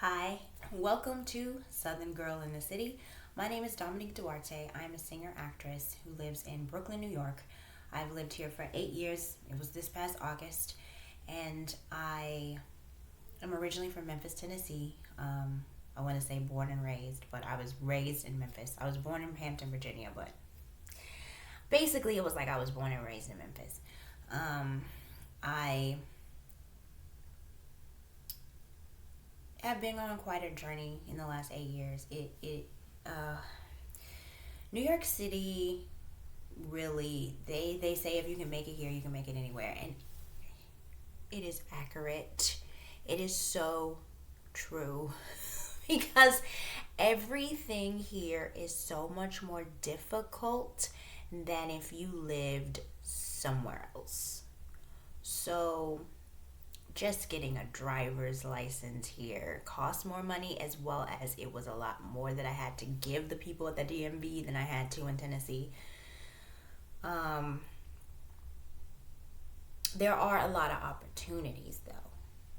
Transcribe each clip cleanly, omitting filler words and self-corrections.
Hi, welcome to Southern Girl in the City. My name is Dominique Duarte. I'm a singer-actress who lives in Brooklyn, New York. I've lived here for 8 years. It was this past August. And I am originally from Memphis, Tennessee. I want to say born and raised, but I was raised in Memphis. I was born in Hampton, Virginia, but basically it was like I was born and raised in Memphis. I have been on quite a journey in the last 8 years. New York City, really, they say if you can make it here, you can make it anywhere, and it is accurate. It is so true because everything here is so much more difficult than if you lived somewhere else. So just getting a driver's license here cost more money, as well as it was a lot more that I had to give the people at the DMV than I had to in Tennessee. There are a lot of opportunities, though,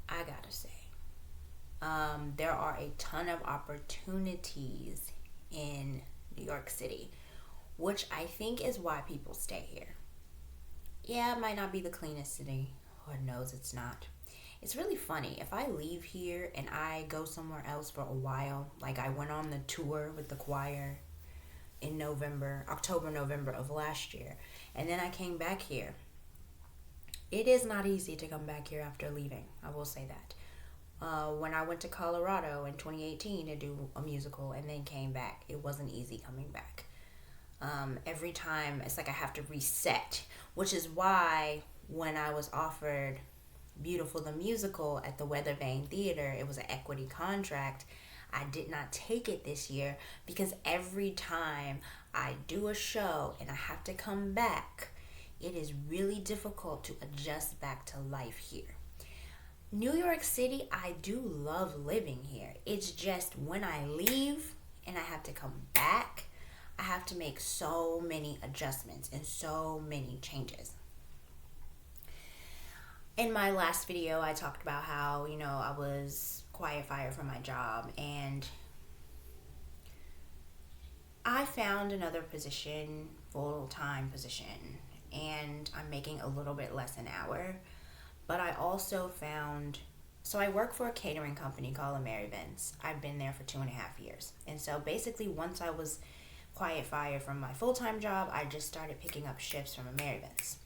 I gotta say. There are a ton of opportunities in New York City, which I think is why people stay here. Yeah, it might not be the cleanest city. Lord knows it's not. It's really funny. If I leave here and I go somewhere else for a while, like I went on the tour with the choir in October, November of last year, and then I came back here. It is not easy to come back here after leaving. I will say that. When I went to Colorado in 2018 to do a musical and then came back, it wasn't easy coming back. Every time it's like I have to reset, which is why when I was offered Beautiful the Musical at the Weather Vane Theater, it was an equity contract. I did not take it this year because every time I do a show and I have to come back, it is really difficult to adjust back to life here. New York City, I do love living here. It's just when I leave and I have to come back, I have to make so many adjustments and so many changes. In my last video, I talked about how, I was quiet fire from my job, and I found another position, full-time position, and I'm making a little bit less an hour. But I also so I work for a catering company called Events. I've been there for 2.5 years. And so basically once I was quiet fire from my full-time job, I just started picking up shifts from Events.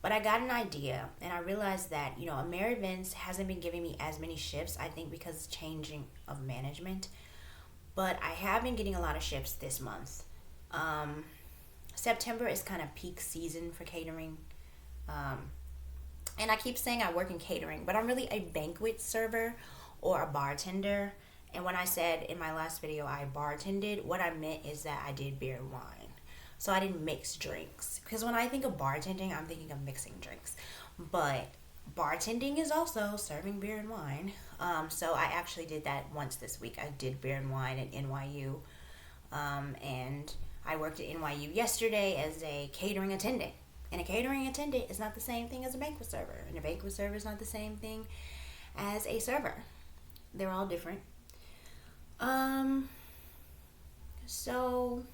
But I got an idea, and I realized that, Events hasn't been giving me as many shifts, I think because changing of management. But I have been getting a lot of shifts this month. September is kind of peak season for catering. And I keep saying I work in catering, but I'm really a banquet server or a bartender. And when I said in my last video I bartended, what I meant is that I did beer and wine. So I didn't mix drinks. Because when I think of bartending, I'm thinking of mixing drinks. But bartending is also serving beer and wine. So I actually did that once this week. I did beer and wine at NYU. And I worked at NYU yesterday as a catering attendant. And a catering attendant is not the same thing as a banquet server. And a banquet server is not the same thing as a server. They're all different. So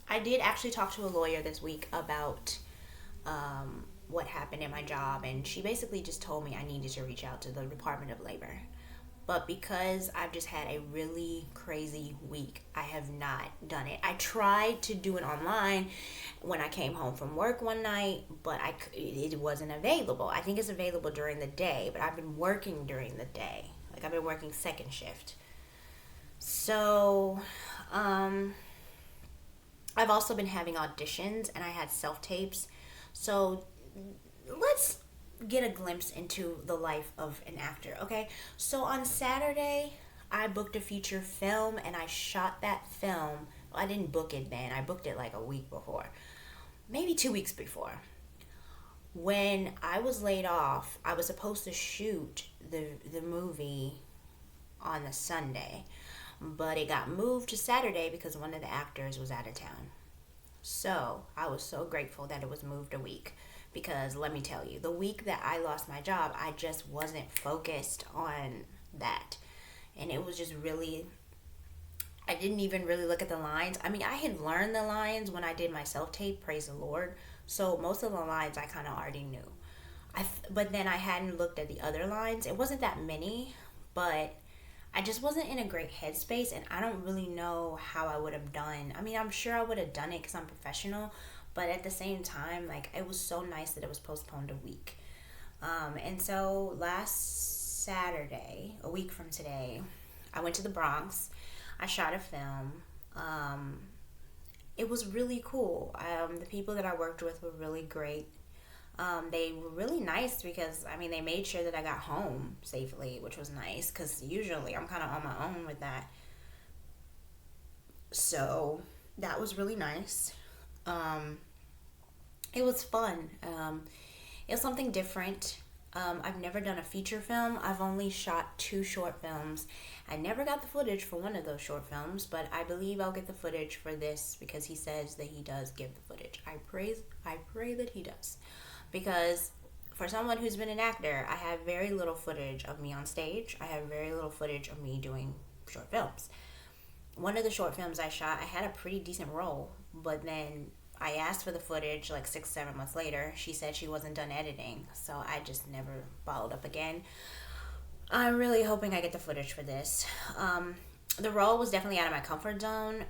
I did actually talk to a lawyer this week about what happened in my job, and she basically just told me I needed to reach out to the Department of Labor. But because I've just had a really crazy week, I have not done it. I tried to do it online when I came home from work one night, but it wasn't available. I think it's available during the day, but I've been working during the day. Like, I've been working second shift. So, I've also been having auditions, and I had self-tapes. So let's get a glimpse into the life of an actor, okay? So on Saturday, I booked a feature film, and I shot that film. Well, I didn't book it then. I booked it like a week before. Maybe 2 weeks before. When I was laid off, I was supposed to shoot the movie on the Sunday, but it got moved to Saturday because one of the actors was out of town. So I was so grateful that it was moved a week, Because let me tell you, the week that I lost my job, I just wasn't focused on that. And it was just really, I didn't even really look at the lines. I mean, I had learned the lines when I did my self-tape, praise the Lord. So most of the lines I kind of already knew. But then I hadn't looked at the other lines. It wasn't that many, but I just wasn't in a great headspace, and I don't really know how I would have done. I mean, I'm sure I would have done it because I'm professional, but at the same time, like, it was so nice that it was postponed a week. And so last Saturday, a week from today, I went to the Bronx. I shot a film. It was really cool. The people that I worked with were really great. They were really nice because, I mean, they made sure that I got home safely, which was nice because usually I'm kind of on my own with that. So that was really nice. It was fun. It was something different. I've never done a feature film. I've only shot 2 short films. I never got the footage for one of those short films, but I believe I'll get the footage for this because he says that he does give the footage. I pray that he does. Because for someone who's been an actor, I have very little footage of me on stage. I have very little footage of me doing short films. One of the short films I shot, I had a pretty decent role, but then I asked for the footage like 6-7 months later. She said she wasn't done editing, so I just never followed up again. I'm really hoping I get the footage for this. The role was definitely out of my comfort zone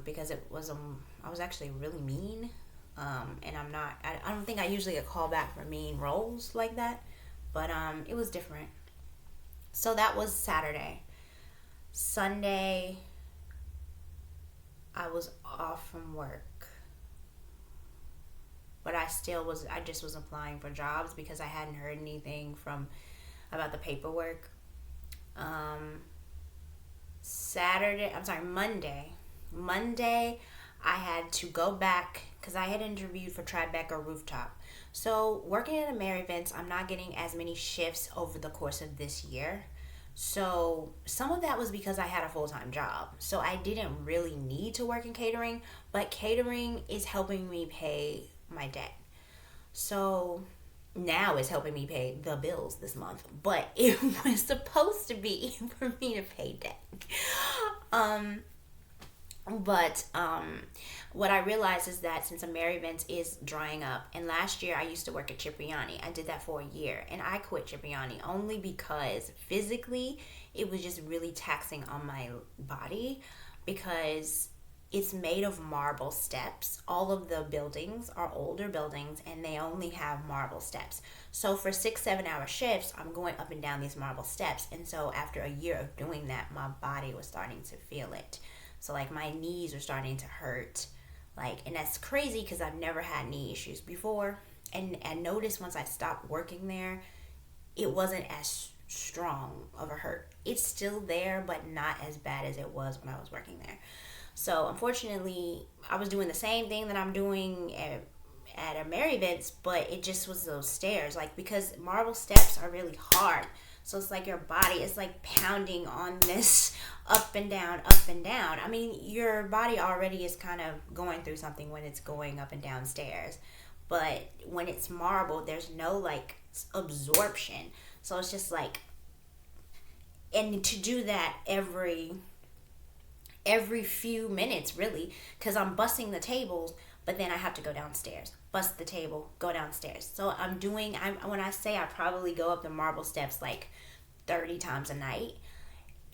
because I was actually really mean. And I don't think I usually get called back for mean roles like that, but it was different. So that was Saturday. Sunday, I was off from work, but I just was applying for jobs because I hadn't heard anything about the paperwork. Monday, I had to go back because I had interviewed for Tribeca Rooftop. So working at a Mary Vince, I'm not getting as many shifts over the course of this year. So some of that was because I had a full-time job. So I didn't really need to work in catering, but catering is helping me pay my debt. So now it's helping me pay the bills this month, but it was supposed to be for me to pay debt. But what I realized is that since a Mary Vince is drying up, and last year I used to work at Cipriani. I did that for a year, and I quit Cipriani only because physically it was just really taxing on my body because it's made of marble steps. All of the buildings are older buildings, and they only have marble steps. So for 6-7 hour shifts, I'm going up and down these marble steps. And so after a year of doing that, my body was starting to feel it. So like my knees were starting to hurt. And that's crazy because I've never had knee issues before. And I noticed once I stopped working there, it wasn't as strong of a hurt. It's still there, but not as bad as it was when I was working there. So unfortunately, I was doing the same thing that I'm doing at a Mary Vince, but it just was those stairs. Because marble steps are really hard. So it's like your body is like pounding on this up and down, up and down. I mean, your body already is kind of going through something when it's going up and down stairs. But when it's marble, there's no absorption. So it's just and to do that every few minutes, really, because I'm busting the tables, but then I have to go downstairs, bust the table, go downstairs. So when I say I probably go up the marble steps 30 times a night,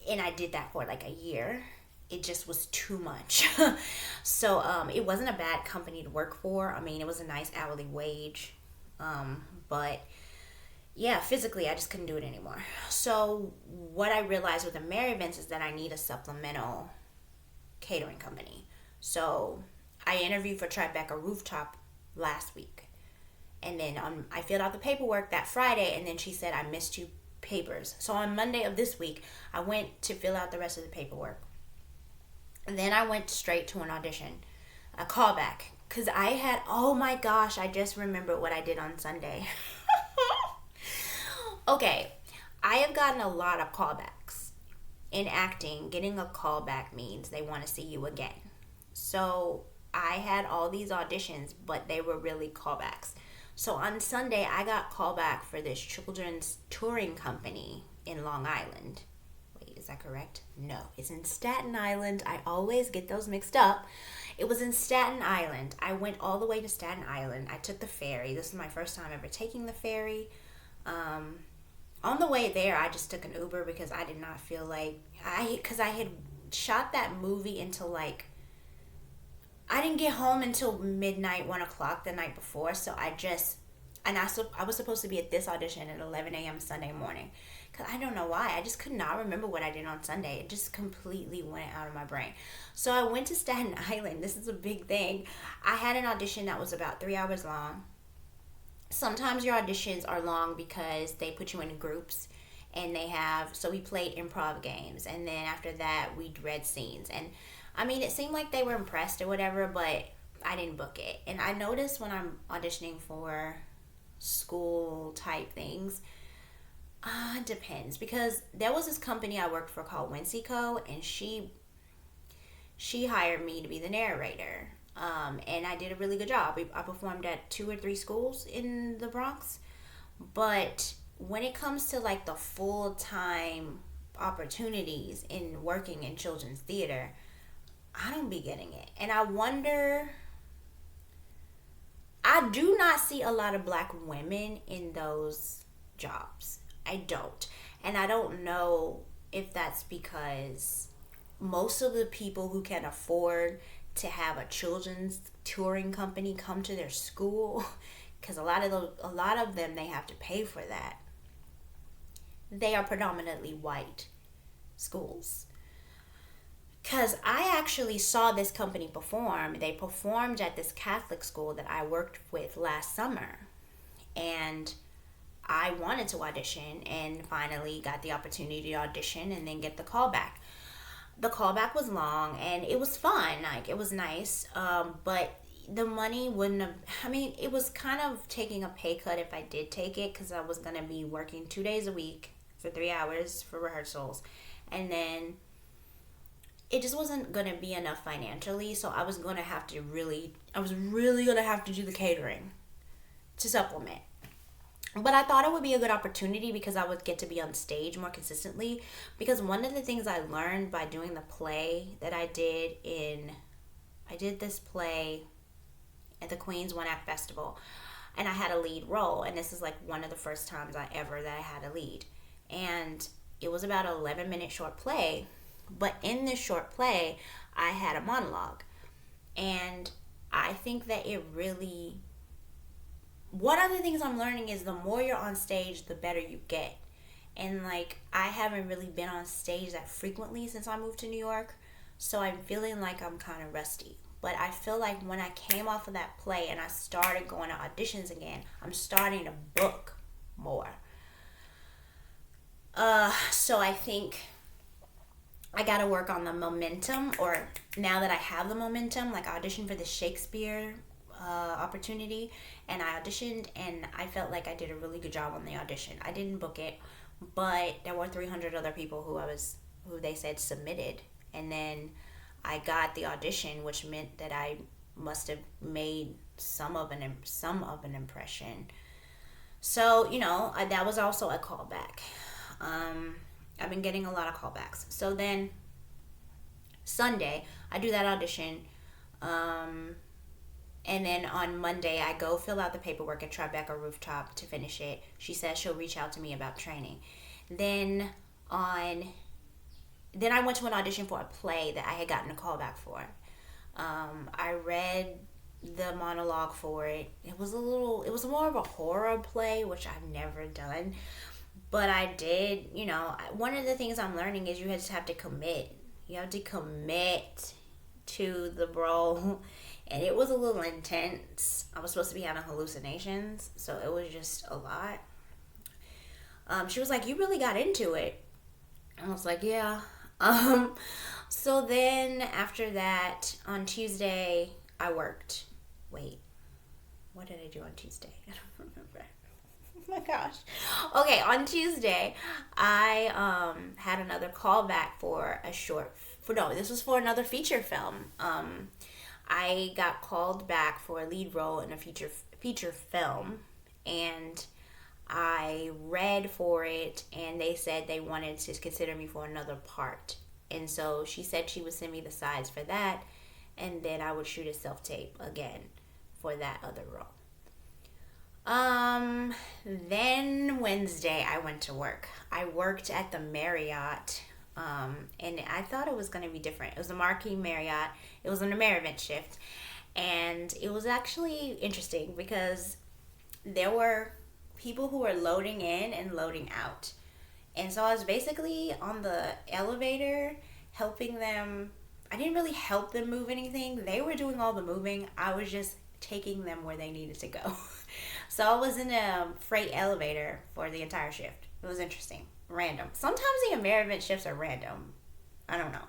and I did that for a year. It just was too much. So it wasn't a bad company to work for. I mean, it was a nice hourly wage, but yeah, physically I just couldn't do it anymore. So what I realized with the Mary Vince is that I need a supplemental catering company. So I interviewed for Tribeca Rooftop last week, and then I filled out the paperwork that Friday, and then she said I missed 2 papers. So on Monday of this week, I went to fill out the rest of the paperwork, and then I went straight to an audition, a callback, because oh my gosh, I just remembered what I did on Sunday. Okay, I have gotten a lot of callbacks. In acting, getting a callback means they want to see you again. So I had all these auditions, but they were really callbacks. So on Sunday, I got called back for this children's touring company in Long Island. Wait, is that correct? No, it's in Staten Island. I always get those mixed up. It was in Staten Island. I went all the way to Staten Island. I took the ferry. This is my first time ever taking the ferry. On the way there, I just took an Uber because I did not feel like because I had shot that movie until like I didn't get home until midnight, 1 o'clock the night before. So I was supposed to be at this audition at 11 a.m. Sunday morning. Because I don't know why. I just could not remember what I did on Sunday. It just completely went out of my brain. So I went to Staten Island. This is a big thing. I had an audition that was about 3 hours long. Sometimes your auditions are long because they put you in groups. And so we played improv games. And then after that, we read scenes. And I mean, it seemed like they were impressed or whatever, but I didn't book it. And I noticed when I'm auditioning for school type things, it depends. Because there was this company I worked for called Winseco, and she hired me to be the narrator. And I did a really good job. I performed at 2 or 3 schools in the Bronx. But when it comes to like the full-time opportunities in working in children's theater, I don't be getting it. And I wonder, I do not see a lot of black women in those jobs. I don't. And I don't know if that's because most of the people who can afford to have a children's touring company come to their school, because a lot of them, they have to pay for that. They are predominantly white schools. Because I actually saw this company perform. They performed at this Catholic school that I worked with last summer. And I wanted to audition and finally got the opportunity to audition and then get the callback. The callback was long and it was fun. Like, it was nice. But the money wouldn't have... I mean, it was kind of taking a pay cut if I did take it, because I was going to be working 2 days a week for 3 hours for rehearsals. And then it just wasn't going to be enough financially, so I was really going to have to do the catering to supplement. But I thought it would be a good opportunity because I would get to be on stage more consistently. Because one of the things I learned by doing the play that I did this play at the Queens One Act Festival, and I had a lead role, and this is like one of the first times that I had a lead. And it was about an 11-minute short play. But in this short play, I had a monologue. And I think that it really... One of the things I'm learning is the more you're on stage, the better you get. And like, I haven't really been on stage that frequently since I moved to New York. So I'm feeling like I'm kind of rusty. But I feel like when I came off of that play and I started going to auditions again, I'm starting to book more. So I think I got to work on the momentum, or now that I have the momentum, like I auditioned for the Shakespeare opportunity, and I auditioned and I felt like I did a really good job on the audition. I didn't book it, but there were 300 other people who they said submitted, and then I got the audition, which meant that I must have made some of an impression. So, that was also a callback. I've been getting a lot of callbacks. So then Sunday, I do that audition. And then on Monday, I go fill out the paperwork at Tribeca Rooftop to finish it. She says she'll reach out to me about training. Then I went to an audition for a play that I had gotten a callback for. I read the monologue for it. It was more of a horror play, which I've never done. But I did, one of the things I'm learning is you just have to commit. You have to commit to the role. And it was a little intense. I was supposed to be having hallucinations, so it was just a lot. She was like, "You really got into it." I was like, "Yeah." So then after that, on Tuesday, I worked. Wait, what did I do on Tuesday? I don't remember. Oh my gosh. Okay, on Tuesday, I had another callback for this was for another feature film. I got called back for a lead role in a feature film. and I read for it, and they said they wanted to consider me for another part. And so she said she would send me the sides for that, and then I would shoot a self-tape again for that other role. Then Wednesday I went to work. I worked at the Marriott, and I thought it was going to be different. It was the Marquis Marriott. It was an American shift, and it was actually interesting because there were people who were loading in and loading out. And so I was basically on the elevator helping them. I didn't really help them move anything. They were doing all the moving. I was just taking them where they needed to go. So I was in a freight elevator for the entire shift. It was interesting. Random. Sometimes the American shifts are random. I don't know.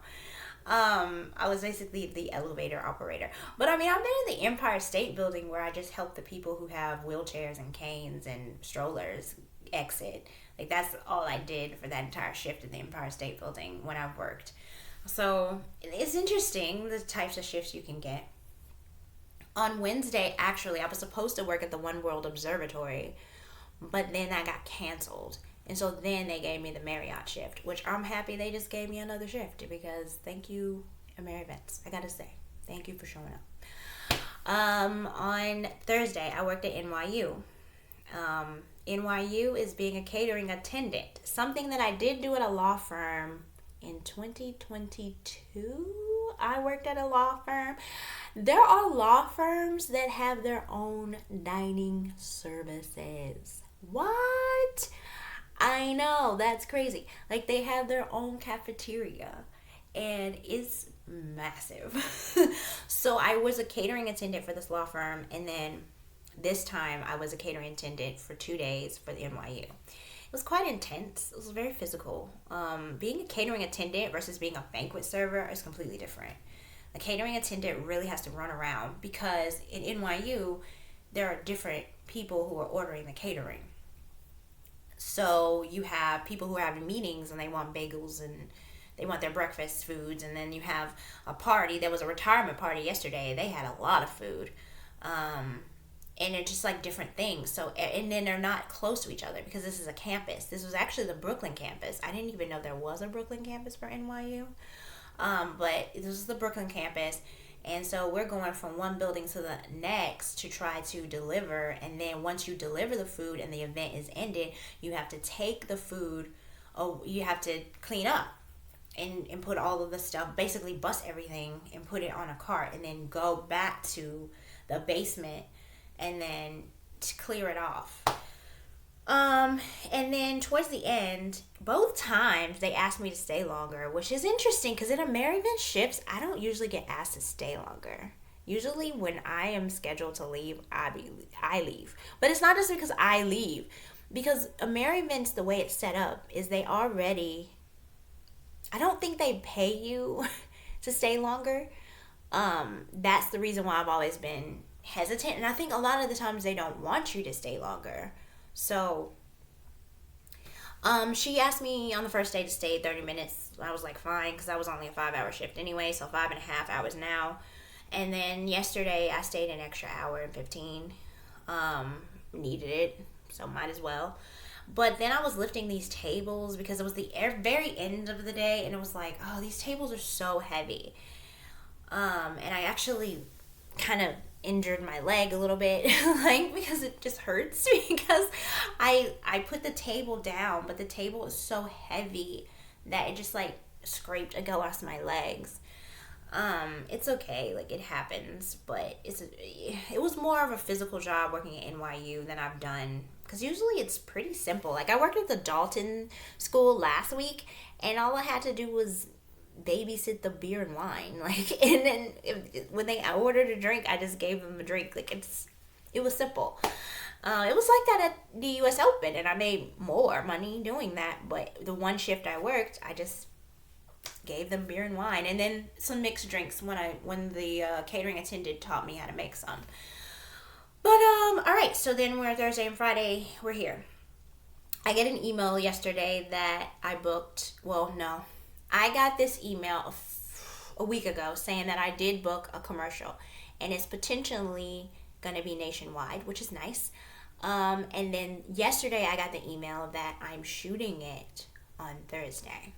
I was basically the elevator operator. But I mean, I've been in the Empire State Building where I just help the people who have wheelchairs and canes and strollers exit. Like, that's all I did for that entire shift in the Empire State Building when I worked. So it's interesting the types of shifts you can get. On Wednesday, actually, I was supposed to work at the One World Observatory, but then I got canceled. And so then they gave me the Marriott shift, which I'm happy they just gave me another shift because thank you, Amerivents. I gotta say, thank you for showing up. On Thursday, I worked at NYU. NYU is being a catering attendant, something that I did do at a law firm in 2022. I worked at a law firm. There are law firms that have their own dining services. What? I know, that's crazy. Like, they have their own cafeteria, and it's massive. So I was a catering attendant for this law firm, and then this time I was a catering attendant for 2 days for the NYU. It was quite intense. It was very physical. Being a catering attendant versus being a banquet server is completely different. A catering attendant really has to run around because in NYU, there are different people who are ordering the catering. So you have people who are having meetings and they want bagels and they want their breakfast foods. And then you have a party. There was a retirement party yesterday. They had a lot of food. And they're just like different things. So, and then they're not close to each other because this is a campus. This was actually the Brooklyn campus. I didn't even know there was a Brooklyn campus for NYU. But this is the Brooklyn campus. And so we're going from one building to the next to try to deliver. And then once you deliver the food and the event is ended, you have to take the food. Oh, you have to clean up and put all of the stuff, basically bust everything and put it on a cart and then go back to the basement and then to clear it off. And then towards the end, both times they asked me to stay longer, which is interesting because in American shifts, I don't usually get asked to stay longer. Usually when I am scheduled to leave, I leave. But it's not just because I leave. Because Amerivents, the way it's set up, is they already, I don't think they pay you to stay longer. That's the reason why I've always been hesitant. And I think a lot of the times they don't want you to stay longer. So, she asked me on the first day to stay 30 minutes. I was like, fine, because I was only a 5-hour shift anyway, so 5.5 hours now. And then yesterday, I stayed an extra hour and 15. Needed it, so might as well. But then I was lifting these tables because it was the very end of the day, and it was like, oh, these tables are so heavy. And I actually kind of injured my leg a little bit, like, because it just hurts because I put the table down, but the table is so heavy that it just like scraped across my legs. It's okay, like, it happens, but it was more of a physical job working at NYU than I've done, because usually it's pretty simple. Like, I worked at the Dalton school last week, and all I had to do was babysit the beer and wine, like, and then when they ordered a drink, I just gave them a drink. Like, it was simple. It was like that at the US Open, and I made more money doing that, but the one shift I worked, I just gave them beer and wine, and then some mixed drinks when the catering attendant taught me how to make some. But all right, so then we're Thursday and Friday, we're here. I get an email yesterday that I booked, well, no, I got this email a week ago saying that I did book a commercial, and it's potentially going to be nationwide, which is nice. And then yesterday I got the email that I'm shooting it on Thursday.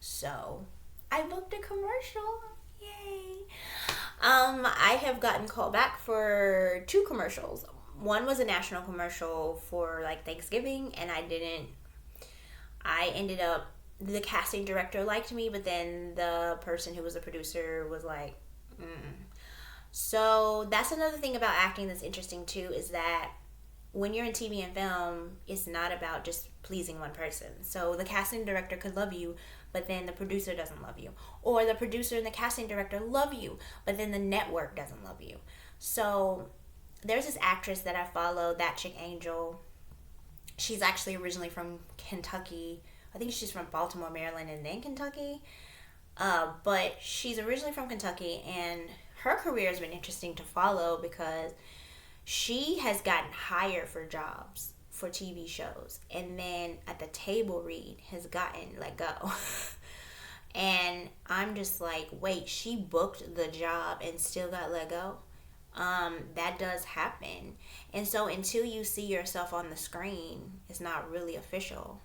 So I booked a commercial. Yay. I have gotten called back for 2 commercials. One was a national commercial for like Thanksgiving, and I ended up, the casting director liked me, but then the person who was the producer was like, mm. So that's another thing about acting that's interesting too, is that when you're in TV and film, it's not about just pleasing one person. So the casting director could love you, but then the producer doesn't love you. Or the producer and the casting director love you, but then the network doesn't love you. So there's this actress that I follow, that chick Angel. She's actually originally from Kentucky. I think she's from Baltimore, Maryland, and then Kentucky. But she's originally from Kentucky, and her career has been interesting to follow because she has gotten hired for jobs for TV shows, and then at the table read has gotten let go. And I'm just like, wait, she booked the job and still got let go? That does happen. And so until you see yourself on the screen, it's not really official.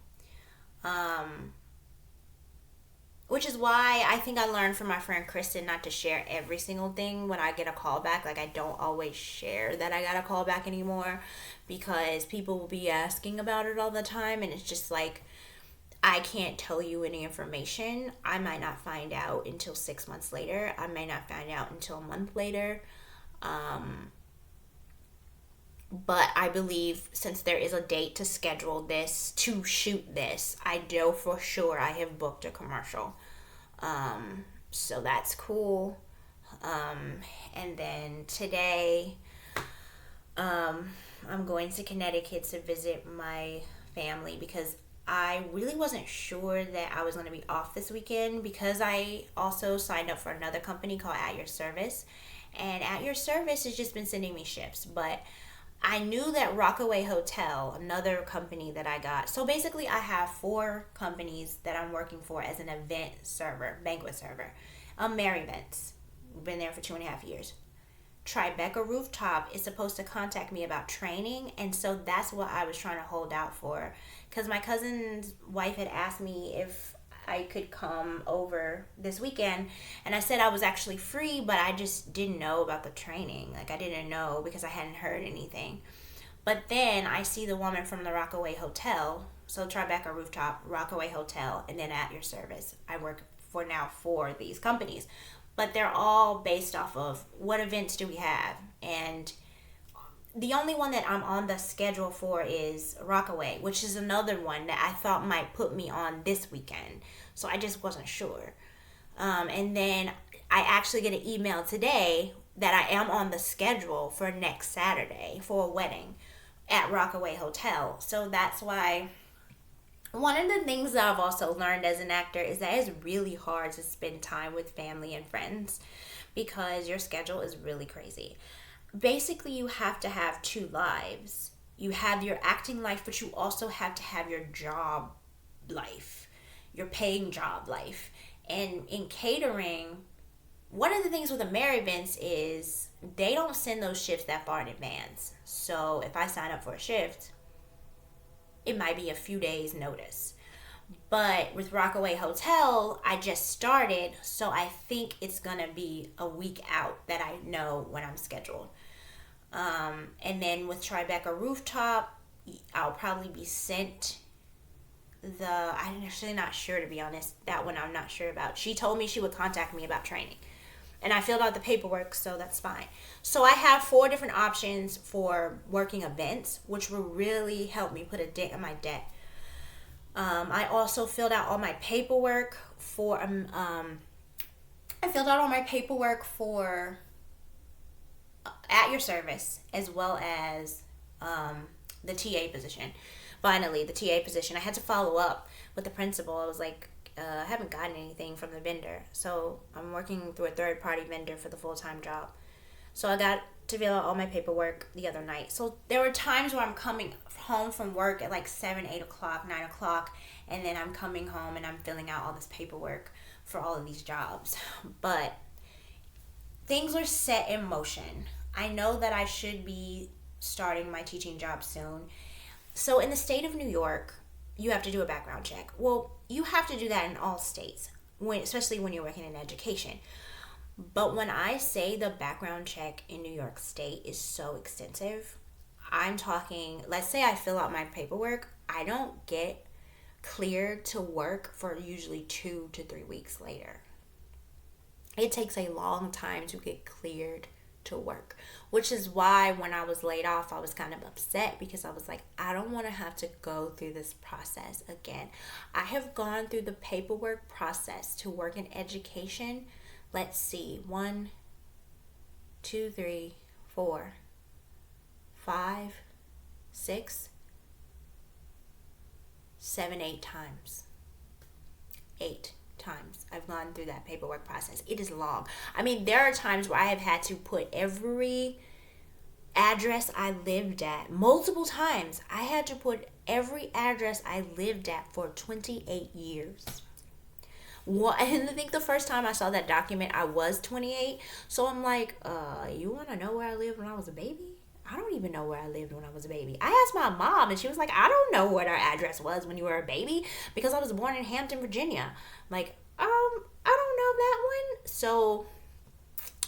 Which is why I think I learned from my friend Kristen not to share every single thing when I get a call back. Like, I don't always share that I got a call back anymore, because people will be asking about it all the time, and it's just like, I can't tell you any information. I might not find out until 6 months later. I may not find out until a month later. But I believe, since there is a date to schedule this, to shoot this, I know for sure I have booked a commercial. So that's cool. And then today, I'm going to Connecticut to visit my family, because I really wasn't sure that I was going to be off this weekend, because I also signed up for another company called At Your Service. And At Your Service has just been sending me shifts, but I knew that Rockaway Hotel, another company that I got. So basically I have 4 companies that I'm working for as an event server, banquet server. Merryvents, been there for 2.5 years. Tribeca Rooftop is supposed to contact me about training, and so that's what I was trying to hold out for, because my cousin's wife had asked me if I could come over this weekend, and I said I was actually free, but I just didn't know about the training. Like, I didn't know because I hadn't heard anything. But then I see the woman from the Rockaway Hotel, so Tribeca Rooftop, Rockaway Hotel, and then At Your Service. I work for now for these companies, but they're all based off of what events do we have. And the only one that I'm on the schedule for is Rockaway, which is another one that I thought might put me on this weekend. So I just wasn't sure. And then I actually get an email today that I am on the schedule for next Saturday for a wedding at Rockaway Hotel. So that's why one of the things that I've also learned as an actor is that it's really hard to spend time with family and friends, because your schedule is really crazy. Basically, you have to have 2 lives. You have your acting life, but you also have to have your job life, your paying job life. And in catering, one of the things with the Merryvents is they don't send those shifts that far in advance. So if I sign up for a shift, it might be a few days notice. But with Rockaway Hotel, I just started, so I think it's gonna be a week out that I know when I'm scheduled. And then with Tribeca Rooftop, I'll probably be sent I'm actually not sure, to be honest. That one I'm not sure about. She told me she would contact me about training, and I filled out the paperwork, so that's fine. So I have 4 different options for working events, which will really help me put a dent in my debt. I also filled out all my paperwork for At Your Service, as well as the TA position. Finally, the TA position. I had to follow up with the principal. I was like, I haven't gotten anything from the vendor, so I'm working through a third-party vendor for the full-time job. So I got to fill out all my paperwork the other night. So there were times where I'm coming home from work at like 7, 8 o'clock, 9 o'clock, and then I'm coming home and I'm filling out all this paperwork for all of these jobs. But things are set in motion. I know that I should be starting my teaching job soon. So in the state of New York, you have to do a background check. Well, you have to do that in all states, especially when you're working in education. But when I say the background check in New York State is so extensive, I'm talking, let's say I fill out my paperwork, I don't get cleared to work for usually 2 to 3 weeks later. It takes a long time to get cleared to work, which is why when I was laid off, I was kind of upset because I was like, I don't want to have to go through this process again. I have gone through the paperwork process to work in education. Let's see, 1, 2, 3, 4, 5, 6, 7, 8 times. 8 times I've gone through that paperwork process. It is long. I mean, there are times where I have had to put every address I lived at multiple times. I had to put every address I lived at for 28 years. Well, and I think the first time I saw that document, I was 28. So I'm like, you want to know where I lived when I was a baby? I don't even know where I lived when I was a baby. I asked my mom and she was like, I don't know what our address was when you were a baby because I was born in Hampton, Virginia. I'm like, I don't know that one. So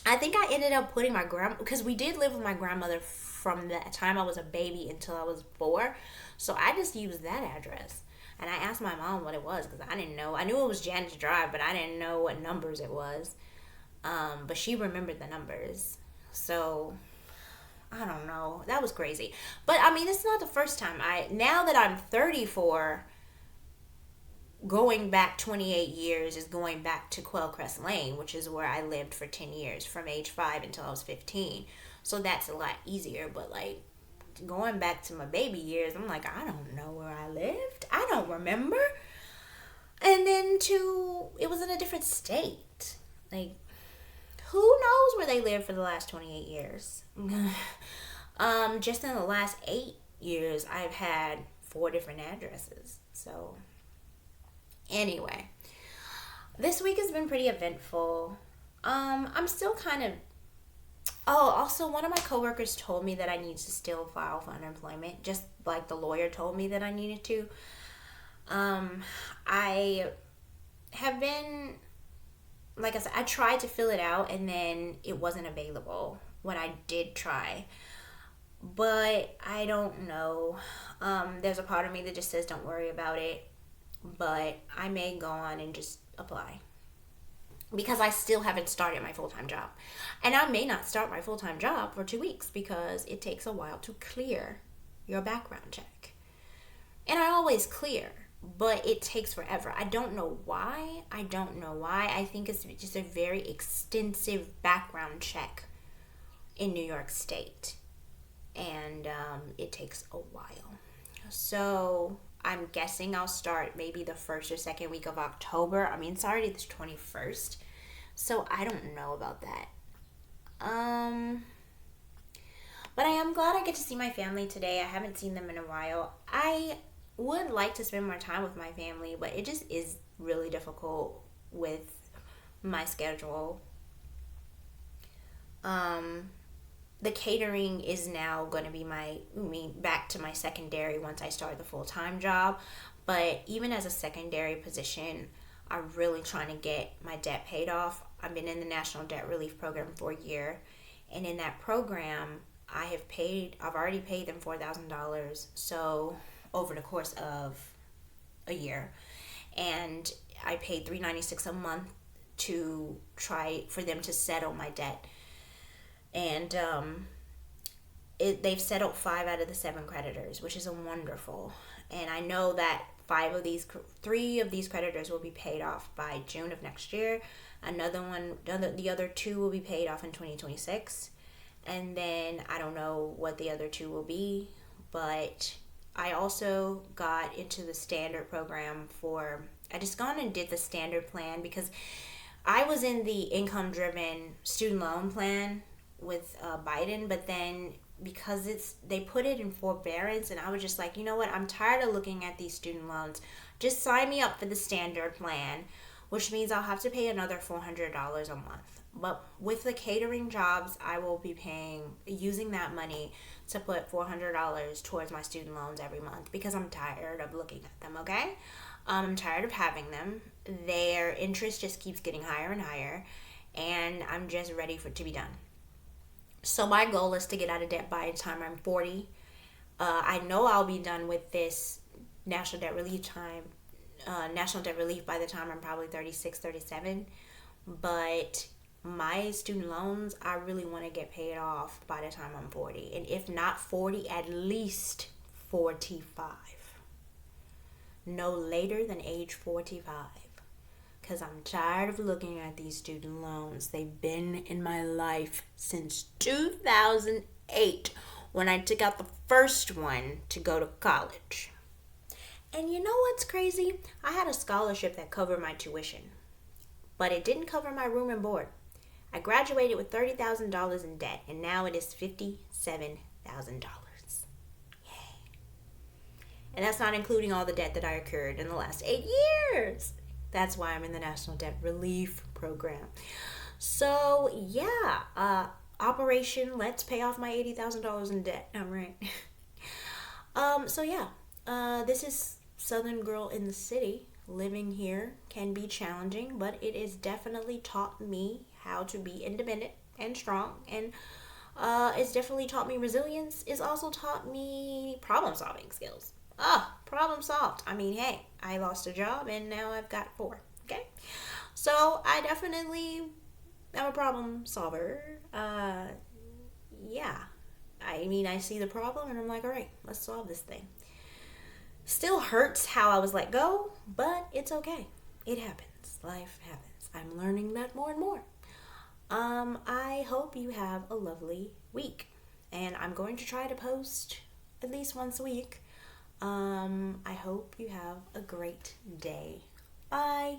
I think I ended up putting my grandma, because we did live with my grandmother from the time I was a baby until I was 4. So I just used that address. And I asked my mom what it was because I didn't know. I knew it was Janet's Drive, but I didn't know what numbers it was. But she remembered the numbers. So I don't know. That was crazy. But I mean, it's not the first time. Now that I'm 34, going back 28 years is going back to Quellcrest Lane, which is where I lived for 10 years, from age 5 until I was 15. So that's a lot easier. But like going back to my baby years, I'm like, I don't know where I lived. I don't remember. And then it was in a different state. Like, who knows where they lived for the last 28 years? Just in the last 8 years, I've had 4 different addresses. So, anyway, this week has been pretty eventful. I'm still kind of... Oh, also, one of my coworkers told me that I need to still file for unemployment, just like the lawyer told me that I needed to. I have been... Like I said, I tried to fill it out and then it wasn't available when I did try. But I don't know. There's a part of me that just says don't worry about it. But I may go on and just apply. Because I still haven't started my full-time job. And I may not start my full-time job for 2 weeks because it takes a while to clear your background check. And I always clear. But it takes forever. I don't know why. I think it's just a very extensive background check in New York State. And it takes a while. So I'm guessing I'll start maybe the first or second week of October. I mean, it's already the 21st. So I don't know about that. But I am glad I get to see my family today. I haven't seen them in a while. I would like to spend more time with my family, but it just is really difficult with my schedule. The catering is now going to be back to my secondary once I start the full-time job. But even as a secondary position, I'm really trying to get my debt paid off. I've been in the National Debt Relief Program for a year. And in that program, I've already paid them $4,000. So over the course of a year, and I paid $396 a month to try for them to settle my debt, and they've settled 5 out of the 7 creditors, which is wonderful. And I know that 3 of these creditors will be paid off by June of next year. The other 2 will be paid off in 2026, and then I don't know what the other 2 will be, but I also got into the standard program I just gone and did the standard plan because I was in the income-driven student loan plan with Biden, but then because they put it in forbearance, and I was just like, you know what, I'm tired of looking at these student loans. Just sign me up for the standard plan, which means I'll have to pay another $400 a month. But with the catering jobs, I will be using that money to put $400 towards my student loans every month because I'm tired of looking at them, okay? I'm tired of having them. Their interest just keeps getting higher and higher, and I'm just ready for it to be done. So my goal is to get out of debt by the time I'm 40. I know I'll be done with this national debt relief by the time I'm probably 36, 37. But my student loans, I really want to get paid off by the time I'm 40. And if not 40, at least 45. No later than age 45. Because I'm tired of looking at these student loans. They've been in my life since 2008 when I took out the first one to go to college. And you know what's crazy? I had a scholarship that covered my tuition, but it didn't cover my room and board. I graduated with $30,000 in debt, and now it is $57,000. Yay. And that's not including all the debt that I incurred in the last 8 years. That's why I'm in the National Debt Relief Program. So, yeah, Operation Let's Pay Off My $80,000 in debt. I'm right. This is Southern Girl in the City. Living here can be challenging, but it has definitely taught me how to be independent and strong. And it's definitely taught me resilience. It's also taught me problem-solving skills. Problem solved. I mean, hey, I lost a job and now I've got 4. Okay? So I definitely am a problem solver. Yeah. I mean, I see the problem and I'm like, all right, let's solve this thing. Still hurts how I was let go, but it's okay. It happens. Life happens. I'm learning that more and more. I hope you have a lovely week. And I'm going to try to post at least once a week. I hope you have a great day. Bye.